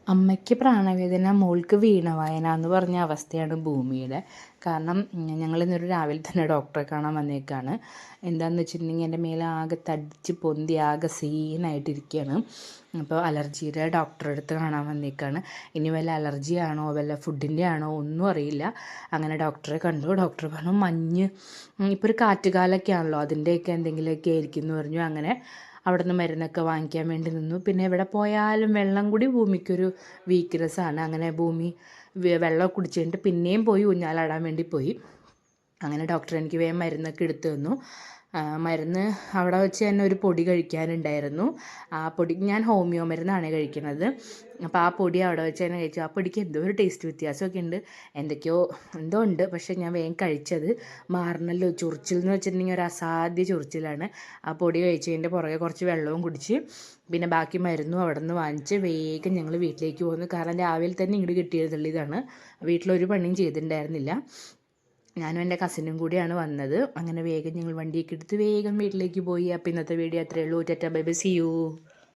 അമ്മയ്ക്ക് പ്രാണവേദന, മോൾക്ക് വീണവായന എന്ന് പറഞ്ഞ അവസ്ഥയാണ് ഭൂമിയുടെ. കാരണം ഞങ്ങളിന്നൊരു രാവിലെ തന്നെ ഡോക്ടറെ കാണാൻ വന്നേക്കാണ്. എന്താണെന്ന് വെച്ചിട്ടുണ്ടെങ്കിൽ എൻ്റെ മേലെ ആകെ തടിച്ച് പൊന്തി ആകെ സീനായിട്ടിരിക്കുകയാണ്. അപ്പോൾ അലർജിയുടെ ഡോക്ടറെ അടുത്ത് കാണാൻ വന്നേക്കാണ്. ഇനി വല്ല അലർജി ആണോ വല്ല ഫുഡിൻ്റെ ആണോ ഒന്നും അറിയില്ല. അങ്ങനെ ഡോക്ടറെ കണ്ടു. ഡോക്ടർ പറഞ്ഞു മഞ്ഞ്, ഇപ്പോൾ ഒരു കാറ്റുകാലൊക്കെ ആണല്ലോ, അതിൻ്റെയൊക്കെ എന്തെങ്കിലുമൊക്കെ ആയിരിക്കും എന്ന് പറഞ്ഞു. അങ്ങനെ അവിടെ നിന്ന് മരുന്നൊക്കെ വാങ്ങിക്കാൻ വേണ്ടി നിന്നു. പിന്നെ എവിടെ പോയാലും വെള്ളം കൂടി ഭൂമിക്കൊരു വീക്ക്നെസ്സാണ്. അങ്ങനെ ഭൂമി വെള്ളം കുടിച്ച് കഴിഞ്ഞിട്ട് പിന്നെയും പോയി ഊഞ്ഞാലാടാൻ വേണ്ടി പോയി. അങ്ങനെ ഡോക്ടർ എനിക്ക് വേഗം മരുന്നൊക്കെ എടുത്തു തന്നു. മരുന്ന് അവിടെ വെച്ച് തന്നെ ഒരു പൊടി കഴിക്കാനുണ്ടായിരുന്നു. ആ പൊടി, ഞാൻ ഹോമിയോ മരുന്നാണ് കഴിക്കുന്നത്. അപ്പോൾ ആ പൊടി അവിടെ വെച്ച് തന്നെ കഴിച്ചു. ആ പൊടിക്ക് എന്തോ ഒരു ടേസ്റ്റ് വ്യത്യാസമൊക്കെ ഉണ്ട്, എന്തൊക്കെയോ എന്തോ ഉണ്ട്. പക്ഷേ ഞാൻ വേഗം കഴിച്ചത് മാറണല്ലോ. ചൊറിച്ചിൽ എന്ന് വെച്ചിട്ടുണ്ടെങ്കിൽ ഒരു അസാധ്യ ചൊറിച്ചിലാണ്. ആ പൊടി കഴിച്ചതിൻ്റെ പുറകെ കുറച്ച് വെള്ളവും കുടിച്ച് പിന്നെ ബാക്കി മരുന്നും അവിടെ നിന്ന് വാങ്ങിച്ച് വേഗം ഞങ്ങൾ വീട്ടിലേക്ക് പോന്നു. കാരണം രാവിലെ തന്നെ ഇങ്ങോട്ട് കിട്ടിയതുള്ളതാണ്. വീട്ടിലൊരു പണിയും ചെയ്തിട്ടുണ്ടായിരുന്നില്ല. ഞാനും എൻ്റെ കസിനും കൂടിയാണ് വന്നത്. അങ്ങനെ വേഗം ഞങ്ങൾ വണ്ടിയൊക്കെ എടുത്ത് വേഗം വീട്ടിലേക്ക് പോയി. അപ്പോൾ ഇന്നത്തെ വീഡിയോ അത്രയേ ഉള്ളൂ. Tata bye bye, see U.